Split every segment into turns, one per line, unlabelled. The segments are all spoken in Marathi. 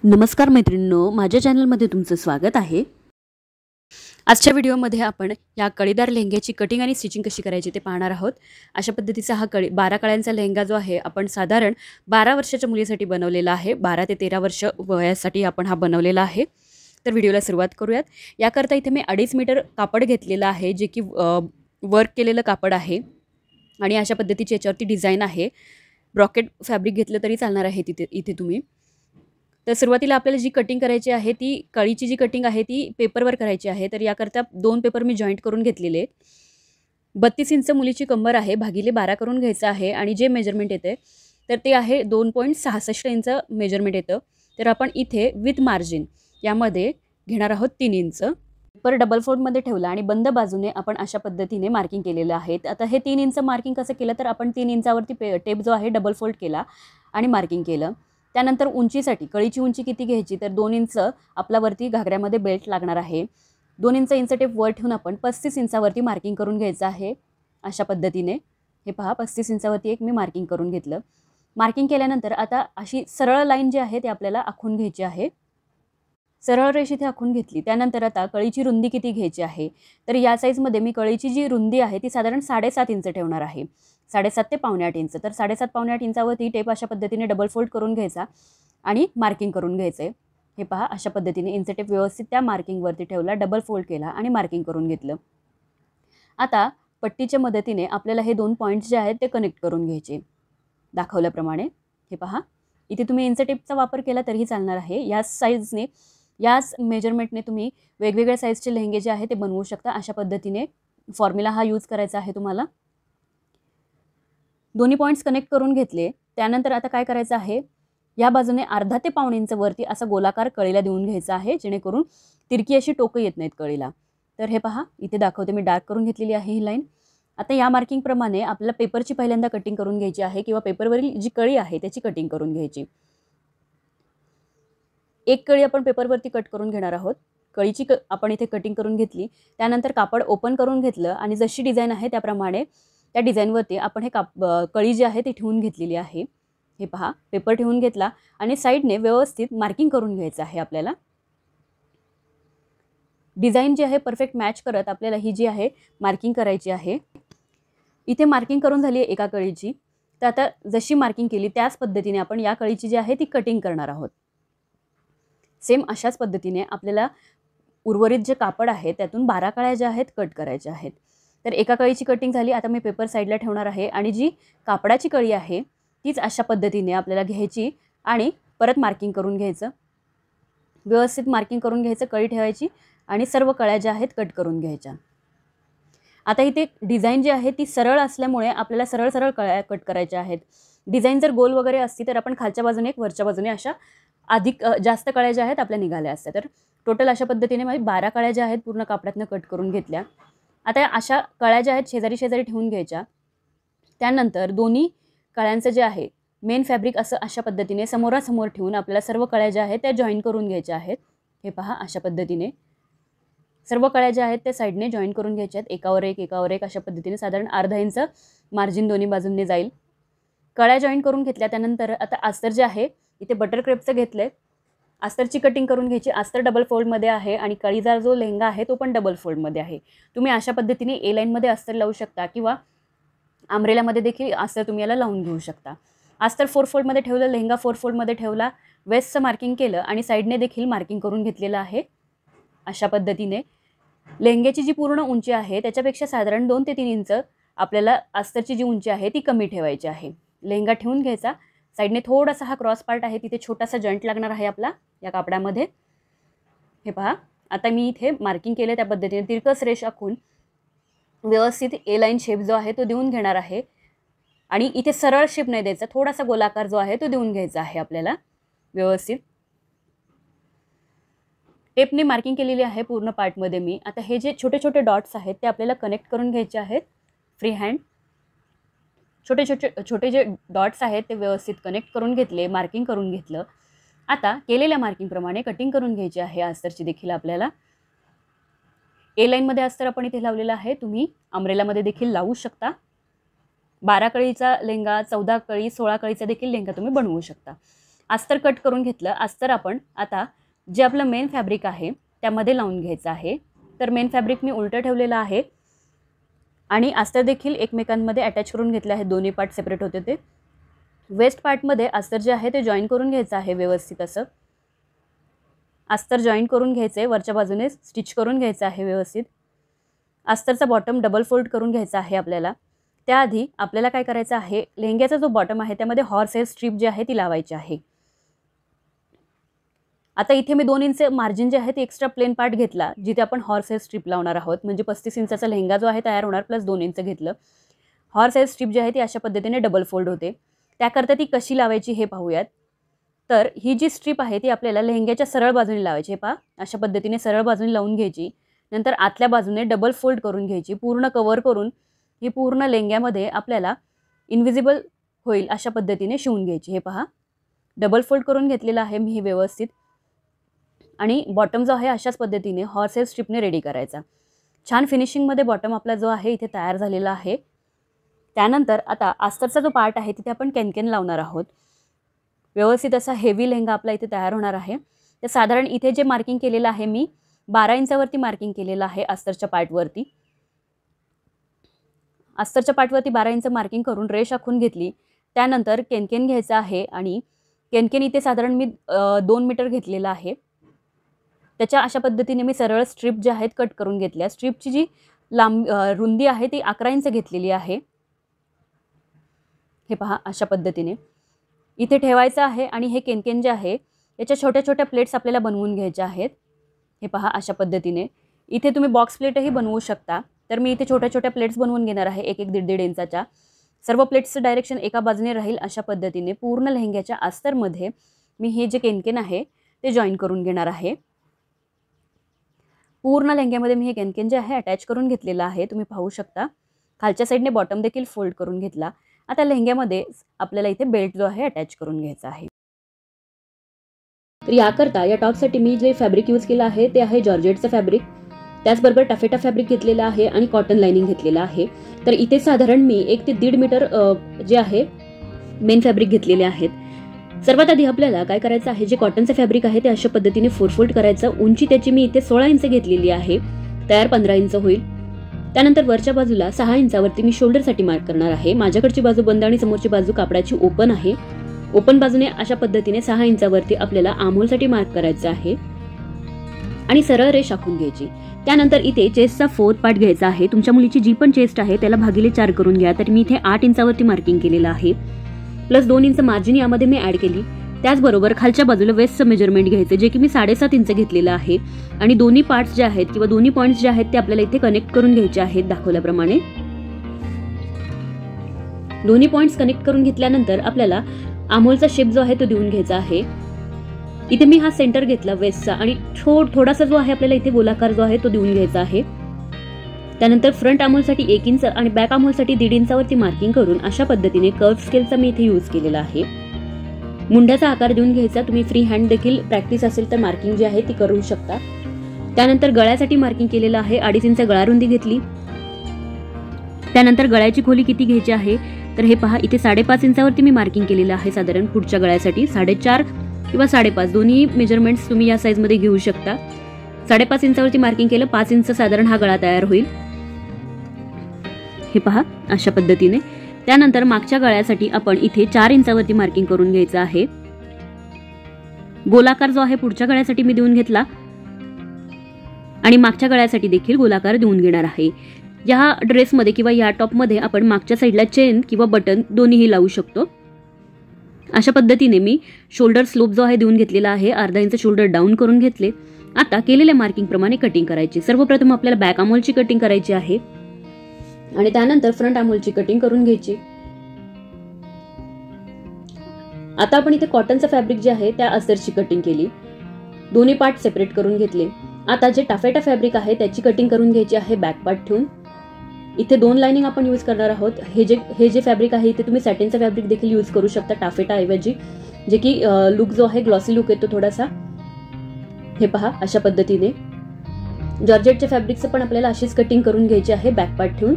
नमस्कार मैत्रिणींनो, माझ्या चॅनलमध्ये तुमचं स्वागत आहे। आजच्या व्हिडिओमध्ये आपण या कळीदार लेहंग्याची कटिंग आणि स्टिचिंग कशी करायची ते पाहणार आहोत। अशा पद्धतीचा हा 12 कळ्यांचा लेहंगा जो आहे आपण साधारण 12 वर्षाच्या मुलीसाठी बनवलेला आहे। 12 ते 13 वर्ष वयासाठी आपण हा बनवलेला आहे। तर व्हिडिओला सुरुवात करूयात। याकरता इथे मी 2.5 मीटर कापड घेतलेलं आहे, जे की वर्क केलेलं कापड आहे आणि अशा पद्धतीची याच्यावरती डिझाइन आहे। ब्रॉकेट फॅब्रिक घेतलं तरी चालणार आहे इथे तुम्ही। तर सुरुवातीला आपल्याला जी कटिंग करायची आहे ती कळीची जी कटिंग आहे ती पेपरवर करायची आहे। तर याकरता 2 पेपर मी जॉईंट करून घेतलेले। 32 इंच मुलीची कंबर आहे, भागिले 12 करून घ्यायचं आहे आणि जे मेजरमेंट येते तर ते आहे 2.66 इंच मेजरमेंट येतं। तर आपण इथे विथ मार्जिन यामध्ये घेणार आहोत 3 इंच। पेपर डबल फोल्डमध्ये ठेवला आणि बंद बाजूने आपण अशा पद्धतीने मार्किंग केलेलं आहे। आता हे 3 इंच मार्किंग कसं केलं तर आपण 3 इंचावरती टेप जो आहे डबल फोल्ड केला आणि मार्किंग केलं। त्यानंतर उंचीसाठी कळीची उंची किती घ्यायची तर 2 इंच आपल्यावरती घागऱ्यामध्ये बेल्ट लागणार आहे। 2 इंच टेप वर ठेवून आपण 35 इंचावरती मार्किंग करून घ्यायचं आहे। अशा पद्धतीने हे पहा 35 इंचावरती एक मी मार्किंग करून घेतलं। मार्किंग केल्यानंतर आता अशी सरळ लाईन जी आहे ते आपल्याला आखून घ्यायची आहे। सरळ रेष इथे आखून घेतली। त्यानंतर आता कळीची रुंदी किती घ्यायची आहे तर या साईजमध्ये मी कळीची जी रुंदी आहे ती साधारण 7.5 इंच ठेवणार आहे। 7.5 ते 7.25 इंच। तर 7.5 7.25 इंचावरती टेप अशा पद्धतीने डबल फोल्ड करून घ्यायचा आणि मार्किंग करून घ्यायचे। हे पहा अशा पद्धतीने इंच टेप व्यवस्थित त्या मार्किंगवरती ठेवला, डबल फोल्ड केला आणि मार्किंग करून घेतलं। आता पट्टीच्या मदतीने आपल्याला हे 2 पॉईंट्स जे आहेत ते कनेक्ट करून घ्यायचे दाखवल्याप्रमाणे। हे पहा इथे तुम्ही इंच टेपचा वापर केला तरीही चालणार आहे। याच साईजने याच मेजरमेंटने तुम्ही वेगवेगळ्या साईजचे लेहंगे जे आहे ते बनवू शकता। अशा पद्धतीने फॉर्म्युला हा यूज करायचा आहे तुम्हाला। दोन्ही पॉईंट्स कनेक्ट करून घेतले। त्यानंतर आता काय करायचं आहे, या बाजूने अर्धा ते पाऊण इंच वरती असा गोलाकार कळीला देऊन घ्यायचा आहे, जेणेकरून तिरकी अशी टोकं येत नाहीत कळीला। तर हे पहा इथे दाखवते मी डार्क करून घेतलेली आहे ही लाईन। आता या मार्किंग प्रमाणे आपल्याला पेपरची पहिल्यांदा कटिंग करून घ्यायची आहे किंवा पेपरवरील जी कळी आहे त्याची कटिंग करून घ्यायची। एक कळी आपण पेपरवरती कट करून घेणार आहोत। कळीची आपण इथे कटिंग करून घेतली। त्यानंतर कापड ओपन करून घेतलं आणि जशी डिझाइन आहे त्याप्रमाणे त्या डिझाईनवरती आपण हे कळी जी आहे ती ठेवून घेतलेली आहे। हे पहा पेपर ठेवून घेतला आणि साईडने व्यवस्थित मार्किंग करून घ्यायचं आहे आपल्याला। डिझाइन जी आहे परफेक्ट मॅच करत आपल्याला ही जी आहे मार्किंग करायची आहे। इथे मार्किंग करून झाली आहे एका कळीची। तर आता जशी मार्किंग केली त्याच पद्धतीने आपण या कळीची जी आहे ती कटिंग करणार आहोत। सेम अशाच पद्धतीने आपल्याला उर्वरित जे कापड आहे त्यातून 12 कळ्या ज्या आहेत कट करायच्या आहेत। तर एका कळीची कटिंग झाली। आता मी पेपर साईडला ठेवणार आहे आणि जी कापडाची कळी आहे तीच अशा पद्धतीने आपल्याला घ्यायची आणि परत मार्किंग करून घ्यायचं। व्यवस्थित मार्किंग करून घ्यायचं, कळी ठेवायची आणि सर्व कळ्या ज्या आहेत कट करून घ्यायच्या। आता इथे डिझाइन जी आहे ती सरळ असल्यामुळे आपल्याला सरळ सरळ कळ्या कट करायच्या आहेत। डिझाइन जर गोल वगैरे असती तर आपण खालच्या बाजूने एक वरच्या बाजूने अशा अधिक जास्त कळ्या ज्या आहेत आपल्या निघाल्या असत्या। तर टोटल अशा पद्धतीने मी 12 कळ्या ज्या आहेत पूर्ण कापडातनं कट करून घेतल्या। आता अशा कळ्या ज्या आहेत शेजारी शेजारी ठेवून घ्यायच्या। त्यानंतर दोन्ही कळ्यांचं जे आहे मेन फॅब्रिक असं अशा पद्धतीने समोरासमोर ठेवून आपल्याला सर्व कळ्या ज्या आहेत त्या जॉईन करून घ्यायच्या आहेत। हे पहा अशा पद्धतीने सर्व कळ्या ज्या आहेत त्या साईडने जॉईन करून घ्यायच्या आहेत, एकावर एक अशा पद्धतीने साधारण अर्धा इंच मार्जिन दोन्ही बाजूंनी जाईल। कळ्या जॉईन करून घेतल्या त्यानंतर आता अस्तर जे आहे इथे बटर क्रेपचं घेतलंय। अस्तरची कटिंग करून घ्यायची। अस्तर डबल फोल्डमध्ये आहे आणि कळीचा जो लेहंगा आहे तो पण डबल फोल्डमध्ये आहे। तुम्ही अशा पद्धतीने ए लाईनमध्ये अस्तर लावू शकता किंवा अम्ब्रेलामध्ये देखील अस्तर तुम्ही याला लावून घेऊ शकता। अस्तर 4 फोल्डमध्ये ठेवलं, लेहंगा 4 फोल्डमध्ये ठेवला, वेस्टचं मार्किंग केलं आणि साईडने देखील मार्किंग करून घेतलेलं आहे। अशा पद्धतीने लेहंग्याची जी पूर्ण उंची आहे त्याच्यापेक्षा साधारण 2 ते 3 इंच आपल्याला अस्तरची जी उंची आहे ती कमी ठेवायची आहे। लेहंगा ठेवून घ्यायचा। साईडने थोडासा हा क्रॉस पार्ट आहे तिथे छोटासा जॉईंट लागणार आहे आपला या कापडामध्ये। हे पहा आता मी इथे मार्किंग केलं त्या पद्धतीने तिरकस रेष आखून व्यवस्थित ए लाईन शेप जो आहे तो देऊन घेणार आहे आणि इथे सरळ शेप नाही द्यायचा, थोडासा गोलाकार जो आहे तो देऊन घ्यायचा आहे आपल्याला व्यवस्थित। टेपने मार्किंग केलेली आहे पूर्ण पार्टमध्ये मी। आता हे जे छोटे छोटे डॉट्स आहेत ते आपल्याला कनेक्ट करून घ्यायचे आहेत फ्री हँड। छोटे जे डॉट्स आहेत ते व्यवस्थित कनेक्ट करून घेतले, मार्किंग करून घेतलं। आता केलेल्या मार्किंगप्रमाणे कटिंग करून घ्यायची आहे अस्तरची देखील आपल्याला। ए लाईनमध्ये अस्तर आपण इथे लावलेलं आहे, तुम्ही अम्ब्रेलामध्ये देखील लावू शकता। 12 कळीचा लेहंगा, 14 कळी, 16 कळीचा देखील लेहंगा तुम्ही बनवू शकता। अस्तर कट करून घेतलं. अस्तर आपण आता जे आपलं मेन फॅब्रिक आहे त्यामध्ये लावून घ्यायचं आहे. तर मेन फॅब्रिक मी उलटं ठेवलेलं आहे आणि अस्तर देखील एकमेकांमध्ये अटॅच करून घेतले आहे. दोन्ही पार्ट सेपरेट होते ते. वेस्ट पार्टमध्ये अस्तर जे आहे ते जॉईन करून घ्यायचं आहे व्यवस्थित. असं अस्तर जॉईन करून घ्यायचं आहे, वरच्या बाजूने स्टिच करून घ्यायचं आहे व्यवस्थित. अस्तरचा बॉटम डबल फोल्ड करून घ्यायचा आहे आपल्याला. त्याआधी आपल्याला काय करायचं आहे, लेहंग्याचा जो बॉटम आहे त्यामध्ये हॉर्स हेअर स्ट्रीप जी आहे ती लावायची आहे. आता इथे मी 2 इंच मार्जिन जे आहे ते एक्स्ट्रा प्लेन पार्ट घेतला, जिथे आपण हॉर्स हेअर स्ट्रीप लावणार आहोत. म्हणजे 35 इंचाचा लेहंगा जो आहे तयार होणार, प्लस 2 इंच घेतलं. हॉर्स हेअर स्ट्रीप जी आहे ती अशा पद्धतीने डबल फोल्ड होते. त्याकरता ती कशी लावायची हे पाहूयात. तर ही जी स्ट्रीप आहे ती आपल्याला लेहंग्याच्या सरळ बाजूने लावायची. हे पहा, अशा पद्धतीने सरळ बाजूने लावून घ्यायची. नंतर आतल्या बाजूने डबल फोल्ड करून घ्यायची. पूर्ण कव्हर करून ही पूर्ण लेहंग्यामध्ये आपल्याला इनविजिबल होईल अशा पद्धतीने शिवून घ्यायची. हे पहा, डबल फोल्ड करून घेतलेला आहे मी हे व्यवस्थित. आणि बॉटम जो आहे अशाच पद्धतीने हॉर्स हेअर स्ट्रीपने रेडी करायचा. छान फिनिशिंगमध्ये बॉटम आपला जो आहे इथे तयार झालेला आहे. त्यानंतर आता अस्तरचा जो पार्ट आहे तिथे आपण कॅनकॅन लावणार आहोत. व्यवस्थित असा हेवी लेहंगा आपला इथे तयार होणार आहे. तर साधारण इथे जे मार्किंग केलेलं आहे मी 12 इंचावरती मार्किंग केलेलं आहे अस्तरच्या पार्टवरती. अस्तरच्या पार्टवरती 12 इंच मार्किंग करून रेष आखून घेतली. त्यानंतर कॅनकॅन घ्यायचा आहे आणि कॅनकॅन इथे साधारण मी 2 मीटर घेतलेला आहे. त्याच्या अशा पद्धतीने मी सरळ स्ट्रीप ज्या आहेत कट करून घेतल्या. स्ट्रीपची जी रुंदी आहे ती 11 इंच घेतलेली आहे. हे पहा, अशा पद्धतीने इथे ठेवायचं आहे. आणि हे कॅनकॅन जे आहे याच्या छोट्या छोट्या प्लेट्स आपल्याला बनवून घ्यायच्या आहेत. हे पहा, अशा पद्धतीने इथे तुम्ही बॉक्स प्लेटही बनवू शकता. तर मी इथे छोट्या छोट्या प्लेट्स बनवून घेणार आहे, 1-1, 1.5 इंचाच्या. सर्व प्लेट्सचं डायरेक्शन एका बाजूने राहील अशा पद्धतीने पूर्ण लेहंग्याच्या अस्तरमध्ये मी हे जे कॅनकॅन आहे ते जॉईन करून घेणार आहे. पूर्ण लेहंग्यामध्ये मी हे कॅनकॅन जे आहे अटॅच करून घेतलेलं आहे. तुम्ही पाहू शकता. खालच्या साईडने बॉटम देखील फोल्ड करून घेतला. आता लेहंग्यामध्ये आपल्याला इथे बेल्ट जो आहे अटॅच करून घ्यायचा आहे. तर याकरता या टॉपसाठी मी जे फॅब्रिक यूज केलं आहे ते आहे जॉर्जेटचं फॅब्रिक. त्याचबरोबर टाफेटा फॅब्रिक घेतलेला आहे आणि कॉटन लाइनिंग घेतलेला आहे. तर इथे साधारण मी 1 ते 1.5 मीटर जे आहे मेन फॅब्रिक घेतलेले आहेत. सर्वात आधी आपल्याला काय करायचं आहे, जे कॉटनचं फॅब्रिक आहे ते अशा पद्धतीने 4 फोल्ड करायचं. उंची त्याची मी इथे 16 इंच घेतलेली आहे. तयार 15 इंच होईल. त्यानंतर वरच्या बाजूला 6 इंचावरती मी शोल्डरसाठी मार्क करणार आहे. माझ्याकडची बाजू बंद आणि समोरची बाजू कापडाची ओपन आहे. ओपन बाजूने अशा पद्धतीने 6 इंचावरती आपल्याला आर्महोलसाठी मार्क करायचं आहे आणि सरळ रेष आखून घ्यायची. त्यानंतर इथे चेस्टचा 4th पार्ट घ्यायचा आहे. तुमच्या मुलीची जी पण चेस्ट आहे त्याला भागिले 4 करून घ्या. तर मी इथे 8 इंचावरती मार्किंग केलेलं आहे. प्लस 2 इंच मार्जिन यामध्ये मी ऍड केली. त्याचबरोबर खालच्या बाजूला वेस्टचं मेजरमेंट घ्यायचं, जे की मी 7.5 इंच घेतलेलं आहे. आणि दोन्ही पार्ट्स जे आहेत किंवा दोन्ही पॉईंट्स जे आहेत ते आपल्याला इथे कनेक्ट करून घ्यायचे आहेत दाखवल्याप्रमाणे. दोन्ही पॉईंट्स कनेक्ट करून घेतल्यानंतर आपल्याला आर्महोलचा शेप जो आहे तो देऊन घ्यायचा आहे. इथे मी हा सेंटर घेतला वेस्टचा आणि थोडासा जो आहे आपल्याला इथे गोलाकार जो आहे तो देऊन घ्यायचा आहे. त्यानंतर फ्रंट आर्महोलसाठी 1 इंच आणि बॅक आर्महोलसाठी 1.5 इंचावरती मार्किंग करून अशा पद्धतीने कर्व स्केलचा मी इथे यूज केलेला आहे. मुंड्याचा आकार देऊन घ्यायचा. तुम्ही फ्री हँड देखील प्रॅक्टिस असेल तर मार्किंग जी आहे ती करू शकता. त्यानंतर गळ्यासाठी मार्किंग केलेलं आहे. 2.5 इंच गळा रुंदी घेतली. त्यानंतर गळ्याची खोली किती घ्यायची आहे, तर हे पहा, इथे 5.5 इंचावरती मी मार्किंग केलेलं आहे. साधारण पुढच्या गळ्यासाठी 4.5 किंवा 5.5 दोन्ही मेजरमेंट्स तुम्ही या साईजमध्ये घेऊ शकता. 5.5 इंचावरती मार्किंग केलं, 5 इंच साधारण हा गळा तयार होईल. हे पहा, अशा पद्धतीने. त्यानंतर मागच्या गळ्यासाठी आपण इथे 4 इंचावरती मार्किंग करून घ्यायचं आहे. गोलाकार जो आहे पुढच्या गळ्यासाठी मी देऊन घेतला आणि मागच्या गळ्यासाठी देखील गोलाकार देऊन घेणार आहे. या ड्रेसमध्ये किंवा या टॉपमध्ये आपण मागच्या साईडला चेन किंवा बटन दोन्हीही लावू शकतो. अशा पद्धतीने मी शोल्डर स्लोप जो आहे देऊन घेतलेला आहे. 1/2 इंच शोल्डर डाऊन करून घेतले. आता केलेल्या मार्किंग प्रमाणे कटिंग करायची. सर्वप्रथम आपल्याला बॅक आर्महोलची कटिंग करायची आहे आणि त्यानंतर फ्रंट आर्महोलची कटिंग करून घ्यायची. आता आपण इथे कॉटनचं फॅब्रिक जे आहे त्या अस्तरची कटिंग केली. दोन्ही पार्ट सेपरेट करून घेतले. आता जे टाफेटा फॅब्रिक आहे त्याची कटिंग करून घ्यायची आहे बॅक पार्ट ठेवून. इथे 2 लाइनिंग आपण यूज करणार आहोत. हे जे फॅब्रिक आहे इथे तुम्ही सॅटिनचं फॅब्रिक देखील यूज करू शकता टाफेटा ऐवजी, जे की लुक जो आहे ग्लॉसी लुक येतो थोडासा. हे पहा, अशा पद्धतीने जॉर्जेटच्या फॅब्रिकचं पण आपल्याला अशीच कटिंग करून घ्यायची आहे बॅक पार्ट ठेवून.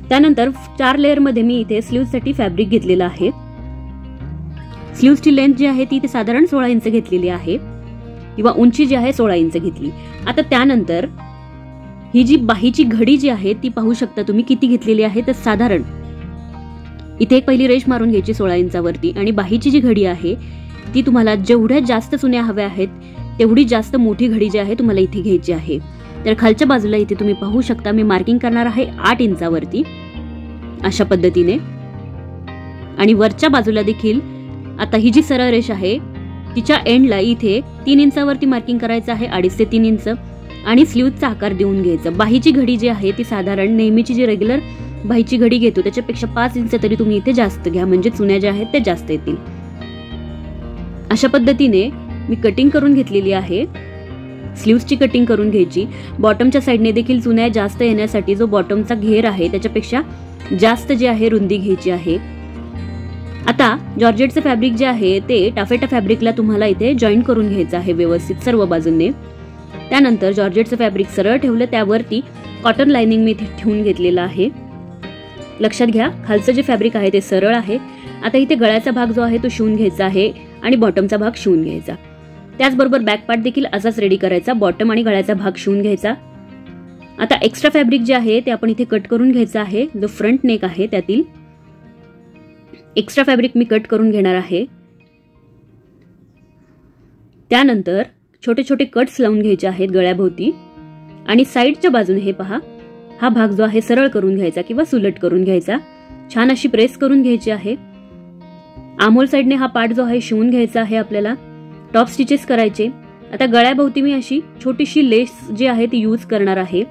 त्यानंतर 4 लेअर मध्ये मी इथे स्लीव्हसाठी फॅब्रिक घेतलेला आहे. स्लीव्सची लेंथ जी आहे ती इथे साधारण 16 इंच घेतलेली आहे किंवा उंची जी आहे 16 इंच घेतली. आता त्यानंतर ही जी बाहीची घडी जी आहे ती पाहू शकता तुम्ही किती घेतलेली आहे. तर साधारण इथे एक पहिली रेष मारून घ्यायची 16 इंचावरती आणि बाहीची जी घडी आहे ती तुम्हाला जेवढ्या जास्त सुन्या हव्या आहेत तेवढी जास्त मोठी घडी जी आहे तुम्हाला इथे घ्यायची आहे. तर खालच्या बाजूला इथे तुम्ही पाहू शकता मी मार्किंग करणार आहे 8 इंचावरती अशा पद्धतीने. आणि वरच्या बाजूला देखील आता ही जी सरळ रेष आहे तिच्या एंडला इथे 3 इंचावरती मार्किंग करायचं आहे, 2.5 ते 3 इंच. आणि स्लीव्हचा आकार देऊन घ्यायचं. बाहीची घडी जी आहे ती साधारण नेहमीची जी रेग्युलर बाहीची घडी घेतो त्याच्यापेक्षा 5 इंच तरी तुम्ही इथे जास्त घ्या, म्हणजे चुन्या ज्या आहेत त्या जास्त येतील. अशा पद्धतीने मी कटिंग करून घेतलेली आहे. स्लीव्सची कटिंग करून घ्यायची. बॉटमच्या साईडने देखील चुन्या जास्त येण्यासाठी जो बॉटमचा घेर आहे त्याच्यापेक्षा जास्त जे आहे रुंदी घ्यायची आहे. आता जॉर्जेटचं फॅब्रिक जे आहे ते टाफेटा फॅब्रिकला तुम्हाला इथे जॉईन करून घ्यायचं आहे व्यवस्थित सर्व बाजूंनी. त्यानंतर जॉर्जेटचं फॅब्रिक सरळ ठेवलं, त्यावरती कॉटन लाइनिंग मी इथे ठेवून घेतलेलं आहे. लक्षात घ्या खालचं जे फॅब्रिक आहे ते सरळ आहे. आता इथे गळ्याचा भाग जो आहे तो शिवून घ्यायचा आहे आणि बॉटमचा भाग शिवून घ्यायचा. त्याचबरोबर बॅक पार्ट देखील असाच रेडी करायचा, बॉटम आणि गळ्याचा भाग शिवून घ्यायचा. आता एक्स्ट्रा फॅब्रिक जे आहे ते आपण इथे कट करून घ्यायचं आहे. जो फ्रंट नेक आहे त्यातील एक्स्ट्रा फॅब्रिक मी कट करून घेणार आहे. त्यानंतर छोटे छोटे कट्स लावून घ्यायचे आहेत गळ्याभोवती आणि साईडच्या बाजूने हे पहा हा भाग जो आहे सरळ करून घ्यायचा किंवा सुलट करून घ्यायचा. छान अशी प्रेस करून घ्यायची आहे. आमोल साईडने हा पार्ट जो आहे शिवून घ्यायचा आहे आपल्याला. टॉप स्टिचेस करायचे. आता गळ्याभोवती मी अशी छोटीशी लेस जी आहे ती यूज करणार आहे.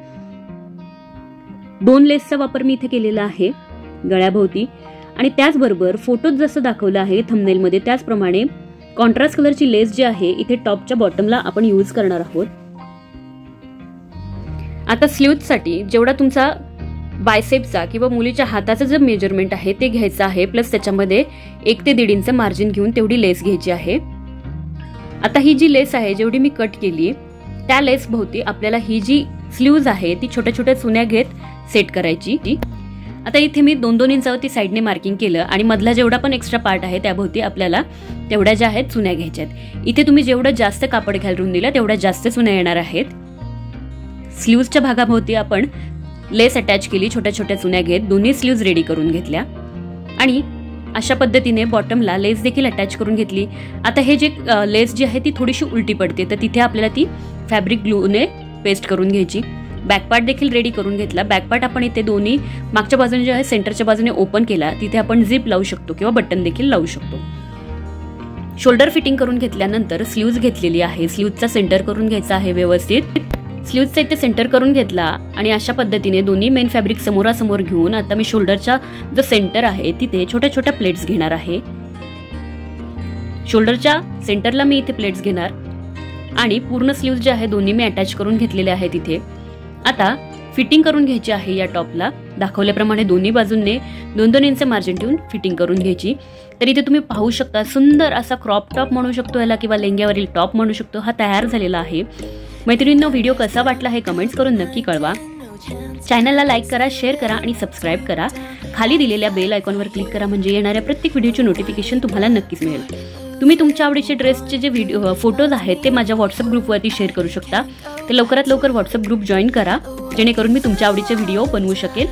2 लेसचा वापर मी इथे केलेला आहे गळ्याभोवती. आणि त्याचबरोबर फोटोत जसं दाखवलं आहे थंबनेलमध्ये त्याचप्रमाणे कॉन्ट्रास्ट कलरची लेस जी आहे इथे टॉपच्या बॉटमला आपण यूज करणार आहोत. आता स्लीव्हसाठी जेवढा तुमचा बायसेपचा किंवा मुलीच्या हाताचं जे मेजरमेंट आहे ते घ्यायचं आहे, प्लस त्याच्यामध्ये 1 ते 1.5 इंच मार्जिन घेऊन तेवढी लेस घ्यायची आहे. आता ही जी लेस आहे जेवढी मी कट केली त्या लेस भोवती आपल्याला ही जी स्लीव्ज आहे ती छोट्या छोट्या चुन्या घेत सेट करायची. आता इथे मी 2-2 इंचावरती साईडने मार्किंग केलं आणि मधला जेवढा पण एक्स्ट्रा पार्ट आहे त्याभोवती आपल्याला तेवढ्या ज्या आहेत चुन्या घ्यायच्या आहेत. इथे तुम्ही जेवढं जास्त कापड घ्याल रुंदीला तेवढ्या जास्त चुन्या येणार आहेत. स्लीव्सच्या भागाभोवती आपण लेस अटॅच केली छोट्या छोट्या चुन्या घेत, दोन्ही स्लीव्ज रेडी करून घेतल्या आणि अशा पद्धतीने बॉटमला लेस देखील अटॅच करून घेतली. आता हे जे लेस जी आहे ती थोडीशी उलटी पडते तर तिथे आपल्याला ती फॅब्रिक ग्लूने पेस्ट करून घ्यायची. बॅक पार्ट देखील रेडी करून घेतला. बॅक पार्ट आपण इथे दोन्ही मागच्या बाजूने जे आहे सेंटरच्या बाजूने ओपन केला, तिथे आपण झिप लावू शकतो किंवा बटन देखील लावू शकतो. शोल्डर फिटिंग करून घेतल्यानंतर स्लीव्ज घेतलेली आहे. स्लीव्जचा सेंटर करून घ्यायचा आहे व्यवस्थित. स्लीव्जचा इथे सेंटर करून घेतला आणि अशा पद्धतीने दोन्ही मेन फॅब्रिक समोरासमोर घेऊन आता मी शोल्डरचा जो सेंटर आहे तिथे छोट्या छोट्या प्लेट्स घेणार आहे. शोल्डरच्या सेंटरला मी इथे प्लेट्स घेणार आणि पूर्ण स्लीव्ज जे आहे दोन्ही मी अटॅच करून घेतलेले आहे तिथे. आता फिटिंग करून घ्यायची आहे. या टॉपला दाखवल्याप्रमाणे दोन्ही बाजूंनी 2-2 इंच मार्जिन ठेवून फिटिंग करून घ्यायची. तर इथे तुम्ही पाहू शकता सुंदर असा क्रॉप टॉप म्हणू शकतो याला किंवा लेंग्यावरील टॉप म्हणू शकतो हा तयार झालेला आहे. मैत्रिणींनो व्हिडिओ कसा वाटला हे कमेंट्स करून नक्की कळवा. चॅनलला लाईक करा, शेअर करा आणि सबस्क्राईब करा. खाली दिलेल्या बेल आयकॉनवर क्लिक करा म्हणजे येणाऱ्या प्रत्येक व्हिडिओची नोटिफिकेशन तुम्हाला नक्कीच मिळेल. तुम्ही तुमच्या आवडीचे ड्रेसचे जे फोटोज आहेत ते माझ्या व्हॉट्सअप ग्रुपवरती शेअर करू शकता. तर लवकरात लवकर व्हॉट्सअप ग्रुप जॉईन करा जेणेकरून मी तुमच्या आवडीचे व्हिडिओ बनवू शकेल.